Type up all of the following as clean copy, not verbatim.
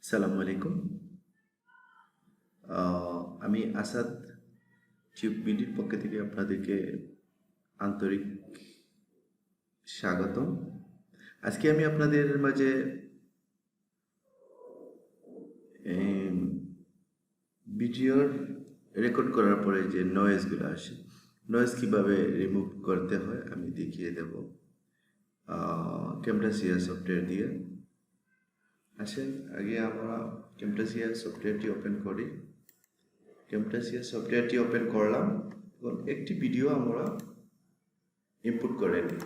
আসসালামু আলাইকুম। আমি আসাদ টিউববিডির পক্ষ থেকে আপনাদেরকে আন্তরিক স্বাগতম। আজকে আমি আপনাদের মাঝে ভিডিওর রেকর্ড করার পরে যে নয়েজগুলো আসে, নয়েজ কীভাবে রিমুভ করতে হয় আমি দেখিয়ে দেব ক্যামটাসিয়া সফটওয়্যার দিয়ে। আসেন আগে আমরা ক্যামটাসিয়া সফটওয়্যারটি ওপেন করি। ক্যামটাসিয়া সফটওয়্যারটি ওপেন করলাম এবং একটি ভিডিও আমরা ইনপুট করে নিই।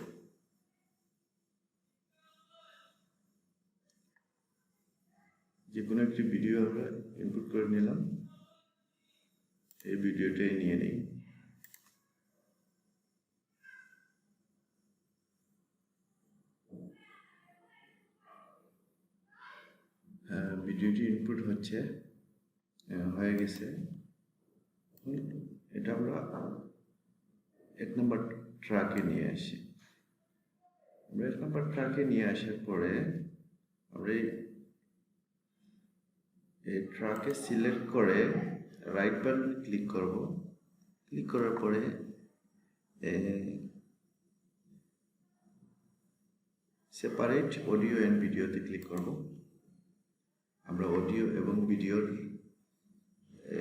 যে কোনো একটি ভিডিও আমরা ইনপুট করে নিলাম। এই ভিডিওটাই নিয়ে নিই। ভিডিওটি ইনপুট হচ্ছে, হয়ে গেছে। এটা আমরা 1 নম্বর ট্র্যাকে নিয়ে আসি। আমরা 1 নম্বর ট্র্যাকে নিয়ে আসার পরে আমরা এই ট্র্যাকে সিলেক্ট করে রাইট বাটন ক্লিক করব। ক্লিক করার পরে সেপারেট অডিও অ্যান্ড ভিডিওতে ক্লিক করব। আমরা অডিও এবং ভিডিওর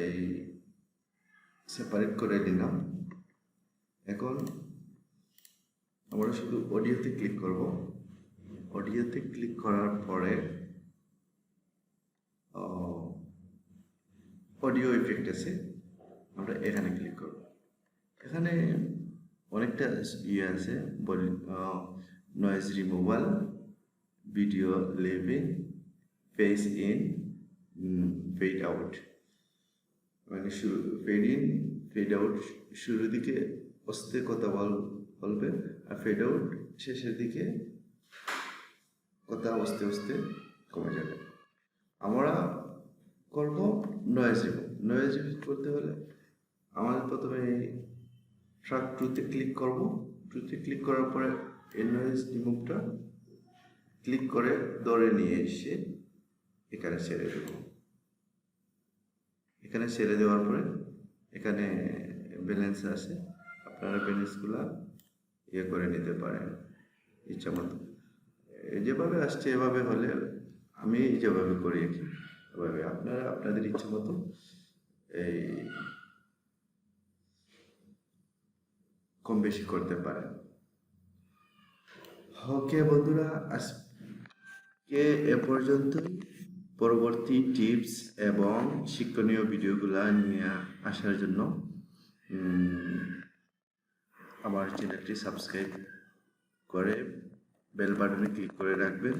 এই সেপারেট করে দিলাম। এখন আমরা শুধু অডিওতে ক্লিক করব। অডিওতে ক্লিক করার পরে অডিও ইফেক্ট আছে, আমরা এখানে ক্লিক করব। এখানে অনেকটা ইয়ে আছে, noise removal, video living, fade in, fade out. মানে ফেড ইন, ফেড আউট শুরুর দিকে আস্তে কথা বলবে, আর ফেড আউট শেষের দিকে কথা আস্তে আস্তে কমে যাবে। আমরা করব নয়েজ রিমুভ। নয়েজ রিমুভ করতে হলে আমাদের প্রথমে ট্র্যাক 2তে ক্লিক করব। 2তে ক্লিক করার পরে এই নয়েজ রিমুভটা ক্লিক করে ধরে নিয়ে এসে এখানে ছেড়ে দেব। এখানে ছেড়ে দেওয়ার পরে এখানে ব্যালেন্স আছে, আপনারা ব্যালেন্সগুলা ইয়ে করে নিতে পারেন ইচ্ছা মতো। যেভাবে আসছে এভাবে হলে, আমি যেভাবে করি এভাবে আপনারা আপনাদের ইচ্ছা মতো এই কম বেশি করতে পারেন। ওকে বন্ধুরা, আজকে এ পর্যন্তই। পরবর্তী টিপস এবং শিক্ষণীয় ভিডিওগুলো নিয়ে আসার জন্য আমার চ্যানেলটি সাবস্ক্রাইব করে বেল বাটনে ক্লিক করে রাখবেন।